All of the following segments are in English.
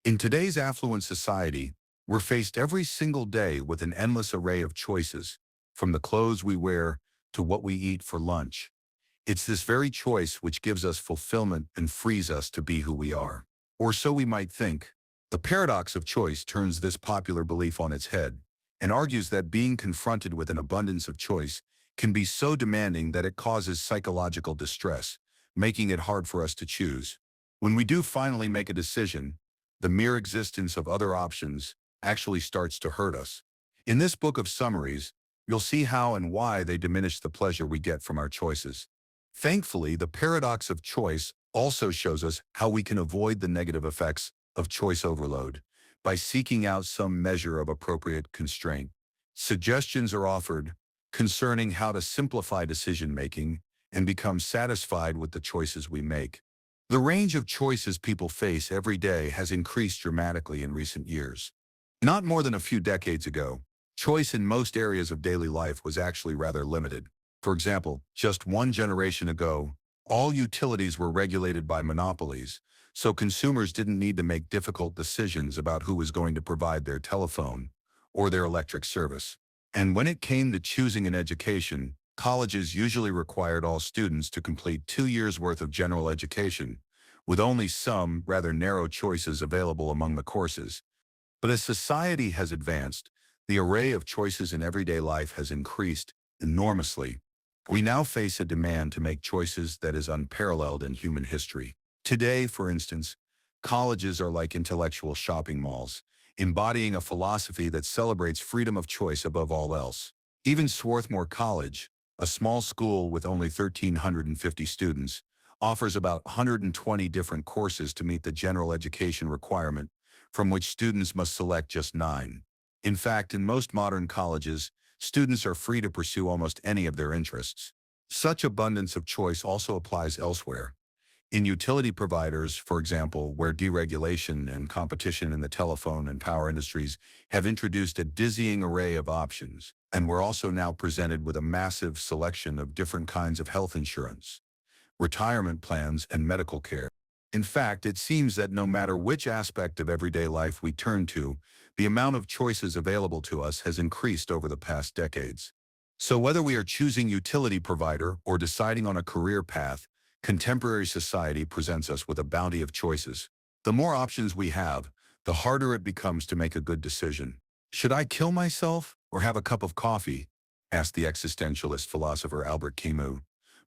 In today's affluent society, we're faced every single day with an endless array of choices, from the clothes we wear to what we eat for lunch. It's this very choice which gives us fulfillment and frees us to be who we are. Or so we might think. The paradox of choice turns this popular belief on its head and argues that being confronted with an abundance of choice can be so demanding that it causes psychological distress, making it hard for us to choose. When we do finally make a decision, the mere existence of other options actually starts to hurt us. In this book of summaries, you'll see how and why they diminish the pleasure we get from our choices. Thankfully, the paradox of choice also shows us how we can avoid the negative effects of choice overload by seeking out some measure of appropriate constraint. Suggestions are offered concerning how to simplify decision-making and become satisfied with the choices we make. The range of choices people face every day has increased dramatically in recent years. Not more than a few decades ago, choice in most areas of daily life was actually rather limited. For example, just one generation ago, all utilities were regulated by monopolies, so consumers didn't need to make difficult decisions about who was going to provide their telephone or their electric service. And when it came to choosing an education, colleges usually required all students to complete 2 years' worth of general education, with only some rather narrow choices available among the courses. But as society has advanced, the array of choices in everyday life has increased enormously. We now face a demand to make choices that is unparalleled in human history. Today, for instance, colleges are like intellectual shopping malls, embodying a philosophy that celebrates freedom of choice above all else. Even Swarthmore College, a small school with only 1,350 students, offers about 120 different courses to meet the general education requirement, from which students must select just 9. In fact, in most modern colleges, students are free to pursue almost any of their interests. Such abundance of choice also applies elsewhere. In utility providers, for example, where deregulation and competition in the telephone and power industries have introduced a dizzying array of options, and we're also now presented with a massive selection of different kinds of health insurance, retirement plans, and medical care. In fact, it seems that no matter which aspect of everyday life we turn to, the amount of choices available to us has increased over the past decades. So whether we are choosing utility provider or deciding on a career path, contemporary society presents us with a bounty of choices. The more options we have, the harder it becomes to make a good decision. Should I kill myself or have a cup of coffee? Asked the existentialist philosopher Albert Camus,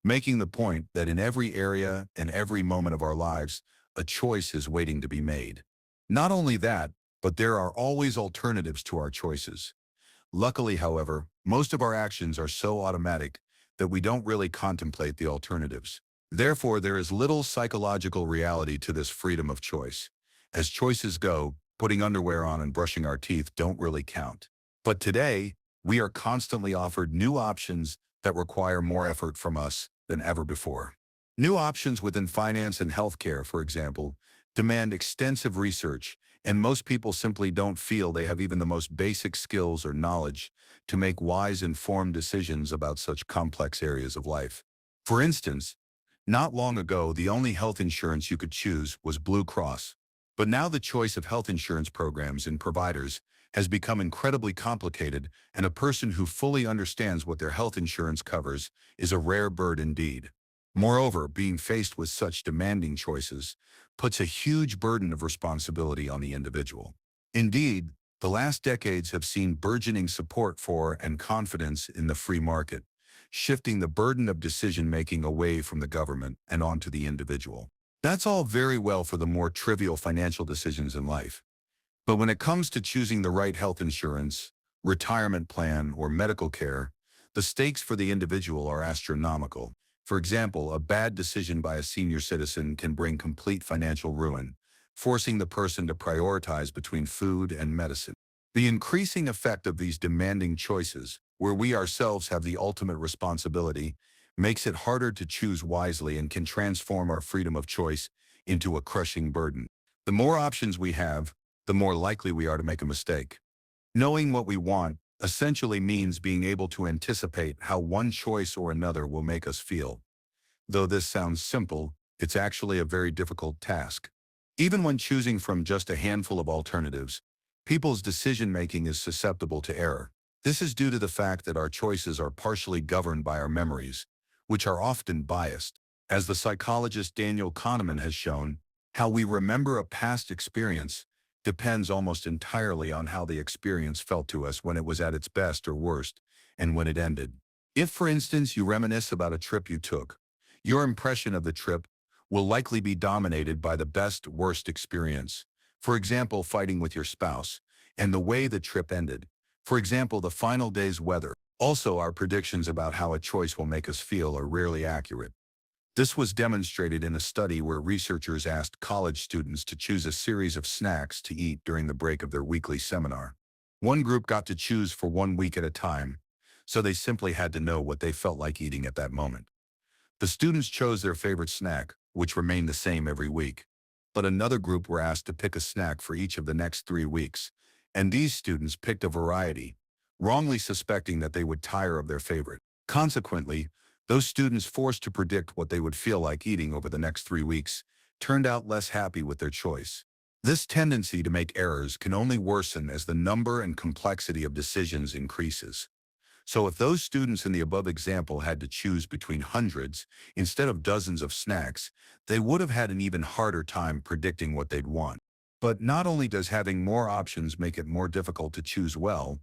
making the point that in every area and every moment of our lives, a choice is waiting to be made. Not only that, but there are always alternatives to our choices. Luckily, however, most of our actions are so automatic that we don't really contemplate the alternatives. Therefore, there is little psychological reality to this freedom of choice. As choices go, putting underwear on and brushing our teeth don't really count. But today, we are constantly offered new options that require more effort from us than ever before. New options within finance and healthcare, for example, demand extensive research, and most people simply don't feel they have even the most basic skills or knowledge to make wise, informed decisions about such complex areas of life. For instance, not long ago, the only health insurance you could choose was Blue Cross. But now the choice of health insurance programs and providers has become incredibly complicated, and a person who fully understands what their health insurance covers is a rare bird indeed. Moreover, being faced with such demanding choices puts a huge burden of responsibility on the individual. Indeed, the last decades have seen burgeoning support for and confidence in the free market, shifting the burden of decision-making away from the government and onto the individual. That's all very well for the more trivial financial decisions in life. But when it comes to choosing the right health insurance, retirement plan, or medical care, the stakes for the individual are astronomical. For example, a bad decision by a senior citizen can bring complete financial ruin, forcing the person to prioritize between food and medicine. The increasing effect of these demanding choices, where we ourselves have the ultimate responsibility, makes it harder to choose wisely and can transform our freedom of choice into a crushing burden. The more options we have, the more likely we are to make a mistake. Knowing what we want essentially means being able to anticipate how one choice or another will make us feel. Though this sounds simple, it's actually a very difficult task. Even when choosing from just a handful of alternatives, people's decision-making is susceptible to error. This is due to the fact that our choices are partially governed by our memories, which are often biased. As the psychologist Daniel Kahneman has shown, how we remember a past experience depends almost entirely on how the experience felt to us when it was at its best or worst, and when it ended. If, for instance, you reminisce about a trip you took, your impression of the trip will likely be dominated by the best-worst experience. For example, fighting with your spouse, and the way the trip ended. For example, the final day's weather. Also, our predictions about how a choice will make us feel are rarely accurate. This was demonstrated in a study where researchers asked college students to choose a series of snacks to eat during the break of their weekly seminar. One group got to choose for 1 week at a time, so they simply had to know what they felt like eating at that moment. The students chose their favorite snack, which remained the same every week. But another group were asked to pick a snack for each of the next 3 weeks, and these students picked a variety, wrongly suspecting that they would tire of their favorite. Consequently, those students forced to predict what they would feel like eating over the next 3 weeks turned out less happy with their choice. This tendency to make errors can only worsen as the number and complexity of decisions increases. So if those students in the above example had to choose between hundreds instead of dozens of snacks, they would have had an even harder time predicting what they'd want. But not only does having more options make it more difficult to choose well,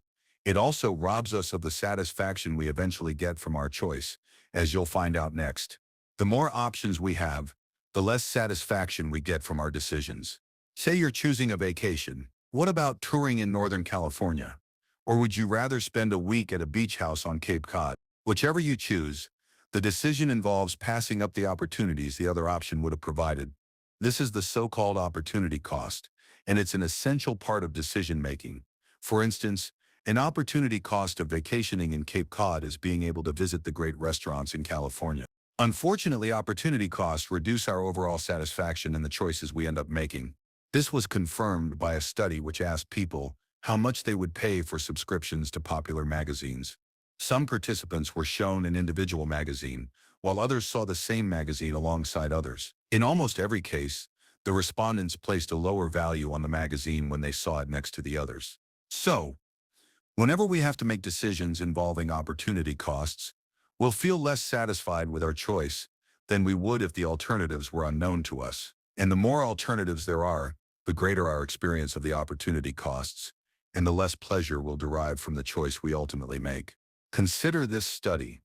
it also robs us of the satisfaction we eventually get from our choice, as you'll find out next. The more options we have, the less satisfaction we get from our decisions. Say you're choosing a vacation. What about touring in Northern California? Or would you rather spend a week at a beach house on Cape Cod? Whichever you choose, the decision involves passing up the opportunities the other option would have provided. This is the so-called opportunity cost, and it's an essential part of decision-making. For instance, an opportunity cost of vacationing in Cape Cod is being able to visit the great restaurants in California. Unfortunately, opportunity costs reduce our overall satisfaction in the choices we end up making. This was confirmed by a study which asked people how much they would pay for subscriptions to popular magazines. Some participants were shown an individual magazine, while others saw the same magazine alongside others. In almost every case, the respondents placed a lower value on the magazine when they saw it next to the others. So, whenever we have to make decisions involving opportunity costs, we'll feel less satisfied with our choice than we would if the alternatives were unknown to us. And the more alternatives there are, the greater our experience of the opportunity costs, and the less pleasure we'll derive from the choice we ultimately make. Consider this study.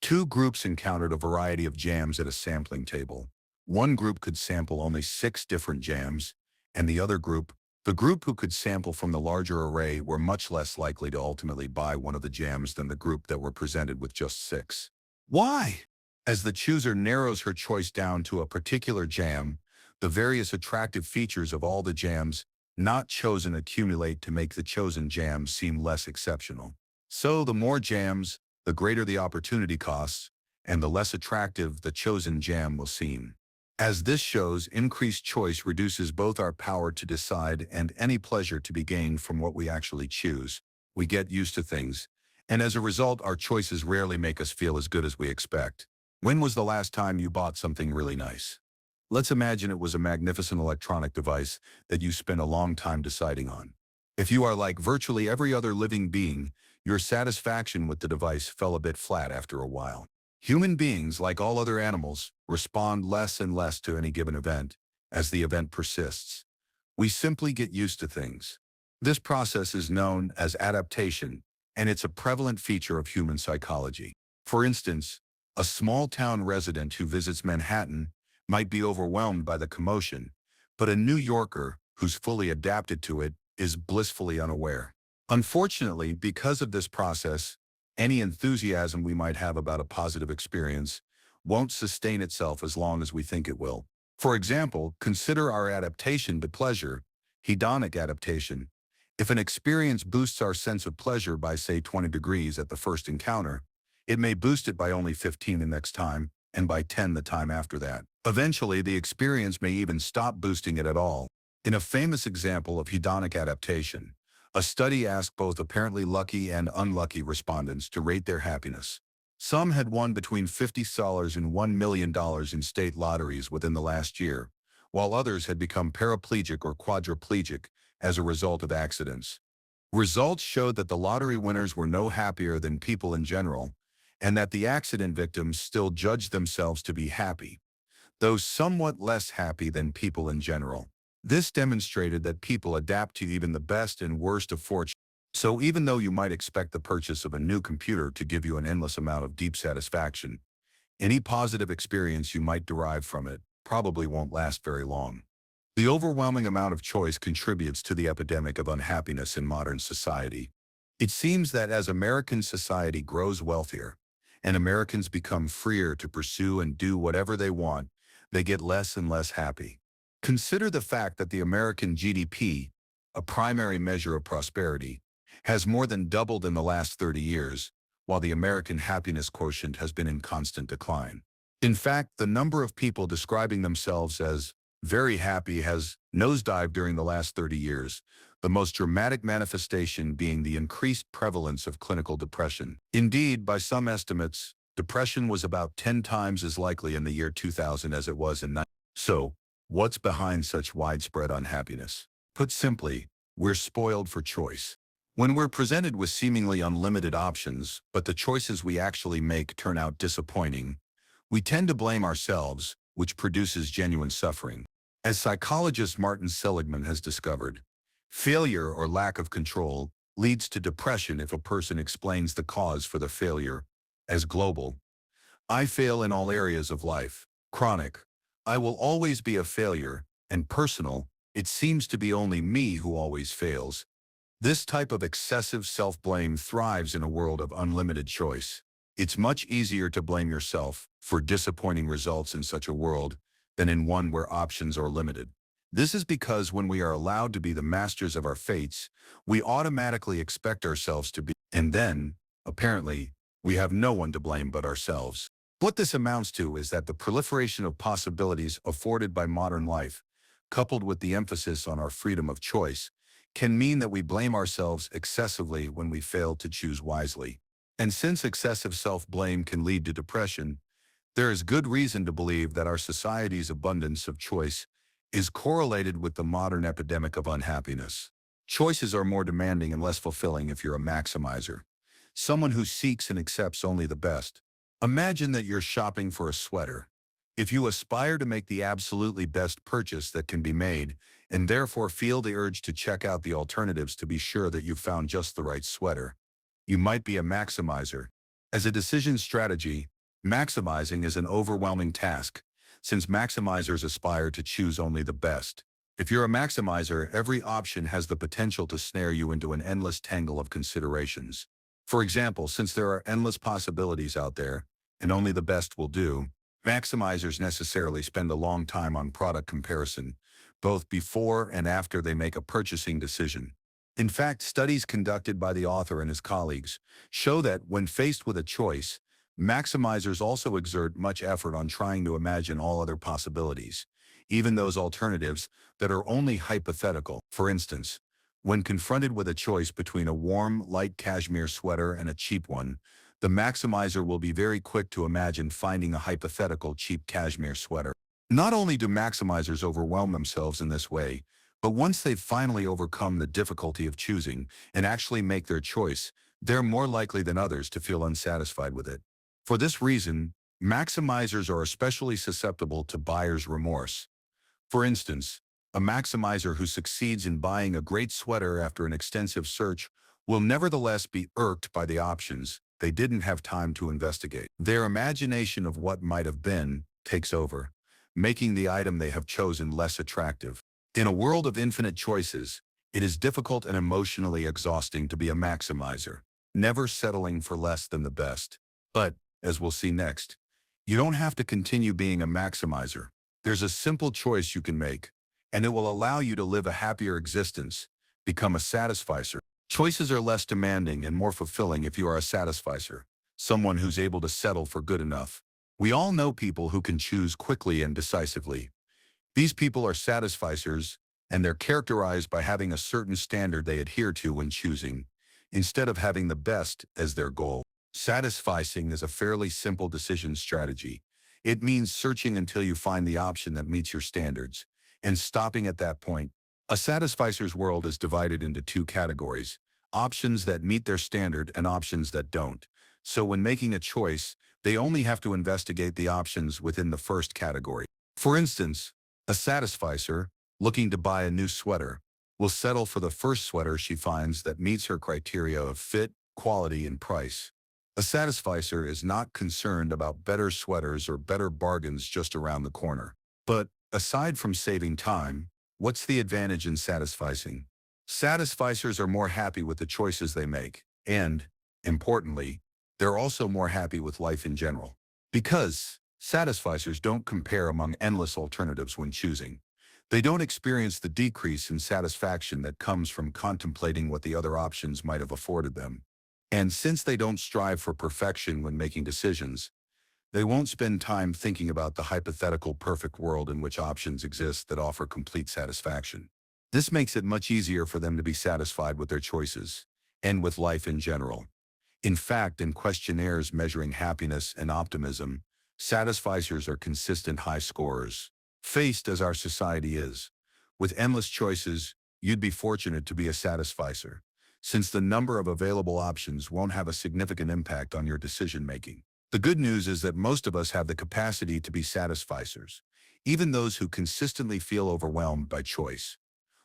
Two groups encountered a variety of jams at a sampling table. One group could sample only 6 different jams, and the group who could sample from the larger array, were much less likely to ultimately buy one of the jams than the group that were presented with just 6. Why? As the chooser narrows her choice down to a particular jam, the various attractive features of all the jams not chosen accumulate to make the chosen jam seem less exceptional. So the more jams, the greater the opportunity costs, and the less attractive the chosen jam will seem. As this shows, increased choice reduces both our power to decide and any pleasure to be gained from what we actually choose. We get used to things, and as a result, our choices rarely make us feel as good as we expect. When was the last time you bought something really nice? Let's imagine it was a magnificent electronic device that you spent a long time deciding on. If you are like virtually every other living being, your satisfaction with the device fell a bit flat after a while. Human beings, like all other animals, respond less and less to any given event as the event persists. We simply get used to things. This process is known as adaptation, and it's a prevalent feature of human psychology. For instance, a small-town resident who visits Manhattan might be overwhelmed by the commotion, but a New Yorker who's fully adapted to it is blissfully unaware. Unfortunately, because of this process, any enthusiasm we might have about a positive experience won't sustain itself as long as we think it will. For example, consider our adaptation to pleasure, hedonic adaptation. If an experience boosts our sense of pleasure by, say, 20 degrees at the first encounter, it may boost it by only 15 the next time, and by 10 the time after that. Eventually, the experience may even stop boosting it at all. In a famous example of hedonic adaptation, a study asked both apparently lucky and unlucky respondents to rate their happiness. Some had won between $50 and $1 million in state lotteries within the last year, while others had become paraplegic or quadriplegic as a result of accidents. Results showed that the lottery winners were no happier than people in general, and that the accident victims still judged themselves to be happy, though somewhat less happy than people in general. This demonstrated that people adapt to even the best and worst of fortune. So even though you might expect the purchase of a new computer to give you an endless amount of deep satisfaction, any positive experience you might derive from it probably won't last very long. The overwhelming amount of choice contributes to the epidemic of unhappiness in modern society. It seems that as American society grows wealthier, and Americans become freer to pursue and do whatever they want, they get less and less happy. Consider the fact that the American GDP, a primary measure of prosperity, has more than doubled in the last 30 years, while the American happiness quotient has been in constant decline. In fact, the number of people describing themselves as very happy has nosedived during the last 30 years, the most dramatic manifestation being the increased prevalence of clinical depression. Indeed, by some estimates, depression was about 10 times as likely in the year 2000 as it was in 19. So, what's behind such widespread unhappiness? Put simply, we're spoiled for choice. When we're presented with seemingly unlimited options, but the choices we actually make turn out disappointing, we tend to blame ourselves, which produces genuine suffering. As psychologist Martin Seligman has discovered, failure or lack of control leads to depression if a person explains the cause for the failure as global. I fail in all areas of life. Chronic, I will always be a failure. And personal, it seems to be only me who always fails. This type of excessive self-blame thrives in a world of unlimited choice. It's much easier to blame yourself for disappointing results in such a world than in one where options are limited. This is because when we are allowed to be the masters of our fates, we automatically expect ourselves to be, and then, apparently, we have no one to blame but ourselves. What this amounts to is that the proliferation of possibilities afforded by modern life, coupled with the emphasis on our freedom of choice, can mean that we blame ourselves excessively when we fail to choose wisely. And since excessive self-blame can lead to depression, there is good reason to believe that our society's abundance of choice is correlated with the modern epidemic of unhappiness. Choices are more demanding and less fulfilling if you're a maximizer, someone who seeks and accepts only the best. Imagine that you're shopping for a sweater. If you aspire to make the absolutely best purchase that can be made, and therefore feel the urge to check out the alternatives to be sure that you've found just the right sweater, you might be a maximizer. As a decision strategy, maximizing is an overwhelming task, since maximizers aspire to choose only the best. If you're a maximizer, every option has the potential to snare you into an endless tangle of considerations. For example, since there are endless possibilities out there, and only the best will do, maximizers necessarily spend a long time on product comparison, both before and after they make a purchasing decision. In fact, studies conducted by the author and his colleagues show that when faced with a choice, maximizers also exert much effort on trying to imagine all other possibilities, even those alternatives that are only hypothetical. For instance, when confronted with a choice between a warm, light cashmere sweater and a cheap one, the maximizer will be very quick to imagine finding a hypothetical cheap cashmere sweater. Not only do maximizers overwhelm themselves in this way, but once they've finally overcome the difficulty of choosing and actually make their choice, they're more likely than others to feel unsatisfied with it. For this reason, maximizers are especially susceptible to buyer's remorse. For instance, a maximizer who succeeds in buying a great sweater after an extensive search will nevertheless be irked by the options they didn't have time to investigate. Their imagination of what might have been takes over, making the item they have chosen less attractive. In a world of infinite choices, it is difficult and emotionally exhausting to be a maximizer, never settling for less than the best. But, as we'll see next, you don't have to continue being a maximizer. There's a simple choice you can make, and it will allow you to live a happier existence, become a satisficer. Choices are less demanding and more fulfilling if you are a satisficer, someone who's able to settle for good enough. We all know people who can choose quickly and decisively. These people are satisficers, and they're characterized by having a certain standard they adhere to when choosing, instead of having the best as their goal. Satisficing is a fairly simple decision strategy. It means searching until you find the option that meets your standards, and stopping at that point. A satisficer's world is divided into two categories: options that meet their standard and options that don't. So when making a choice, they only have to investigate the options within the first category. For instance, a satisficer, looking to buy a new sweater, will settle for the first sweater she finds that meets her criteria of fit, quality, and price. A satisficer is not concerned about better sweaters or better bargains just around the corner. But aside from saving time, what's the advantage in satisficing? Satisficers are more happy with the choices they make, and, importantly, they're also more happy with life in general. Because satisficers don't compare among endless alternatives when choosing. They don't experience the decrease in satisfaction that comes from contemplating what the other options might have afforded them. And since they don't strive for perfection when making decisions, they won't spend time thinking about the hypothetical perfect world in which options exist that offer complete satisfaction. This makes it much easier for them to be satisfied with their choices and with life in general. In fact, in questionnaires measuring happiness and optimism, satisficers are consistent high scorers. Faced as our society is, with endless choices, you'd be fortunate to be a satisficer, since the number of available options won't have a significant impact on your decision-making. The good news is that most of us have the capacity to be satisficers, even those who consistently feel overwhelmed by choice.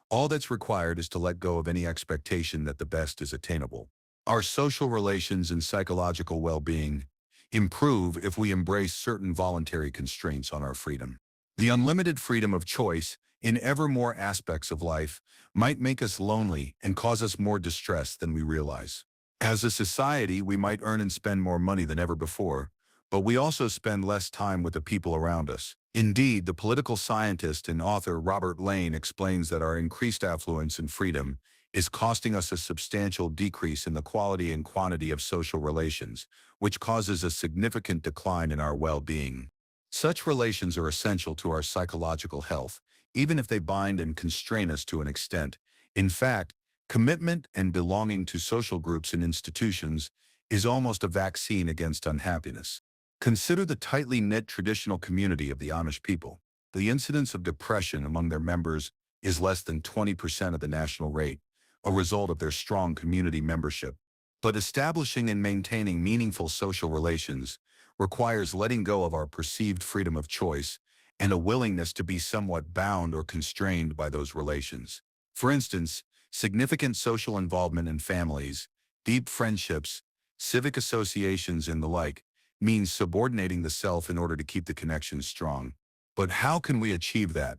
All that's required is to let go of any expectation that the best is attainable. Our social relations and psychological well-being improve if we embrace certain voluntary constraints on our freedom. The unlimited freedom of choice in ever more aspects of life might make us lonely and cause us more distress than we realize. As a society, we might earn and spend more money than ever before, but we also spend less time with the people around us. Indeed, the political scientist and author Robert Lane explains that our increased affluence and freedom is costing us a substantial decrease in the quality and quantity of social relations, which causes a significant decline in our well-being. Such relations are essential to our psychological health, even if they bind and constrain us to an extent. In fact, commitment and belonging to social groups and institutions is almost a vaccine against unhappiness. Consider the tightly knit traditional community of the Amish people. The incidence of depression among their members is less than 20% of the national rate, a result of their strong community membership. But establishing and maintaining meaningful social relations requires letting go of our perceived freedom of choice and a willingness to be somewhat bound or constrained by those relations. For instance, significant social involvement in families, deep friendships, civic associations, and the like means subordinating the self in order to keep the connection strong. But how can we achieve that?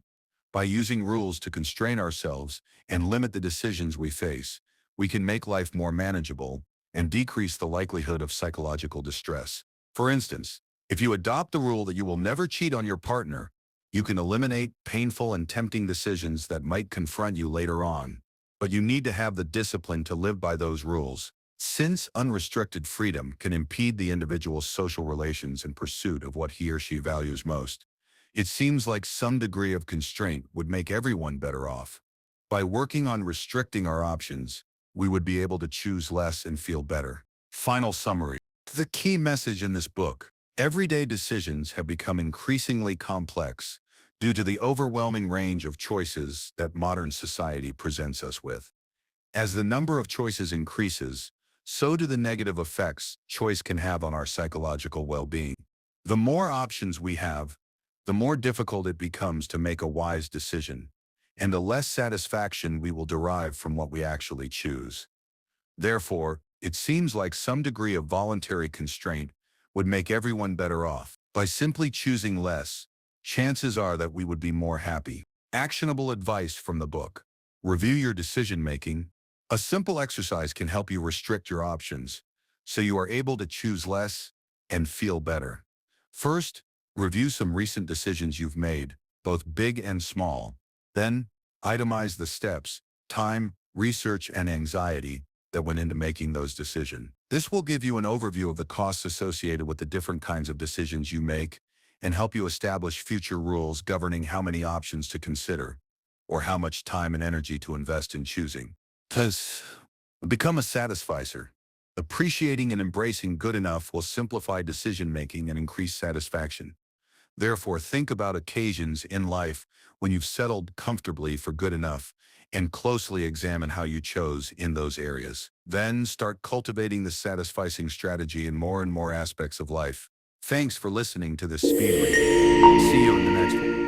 By using rules to constrain ourselves and limit the decisions we face, we can make life more manageable and decrease the likelihood of psychological distress. For instance, if you adopt the rule that you will never cheat on your partner, you can eliminate painful and tempting decisions that might confront you later on. But you need to have the discipline to live by those rules. Since unrestricted freedom can impede the individual's social relations in pursuit of what he or she values most, it seems like some degree of constraint would make everyone better off. By working on restricting our options, we would be able to choose less and feel better. Final summary. The key message in this book: everyday decisions have become increasingly complex due to the overwhelming range of choices that modern society presents us with. As the number of choices increases, so do the negative effects choice can have on our psychological well-being. The more options we have, the more difficult it becomes to make a wise decision, and the less satisfaction we will derive from what we actually choose. Therefore, it seems like some degree of voluntary constraint would make everyone better off. By simply choosing less, chances are that we would be more happy. Actionable advice from the book. Review your decision-making. A simple exercise can help you restrict your options, so you are able to choose less and feel better. First, review some recent decisions you've made, both big and small. Then, itemize the steps, time, research, and anxiety that went into making those decisions. This will give you an overview of the costs associated with the different kinds of decisions you make and help you establish future rules governing how many options to consider or how much time and energy to invest in choosing. Thus, become a satisficer. Appreciating and embracing good enough will simplify decision-making and increase satisfaction. Therefore, think about occasions in life when you've settled comfortably for good enough and closely examine how you chose in those areas. Then start cultivating this satisficing strategy in more and more aspects of life. Thanks for listening to this speed read. See you in the next one.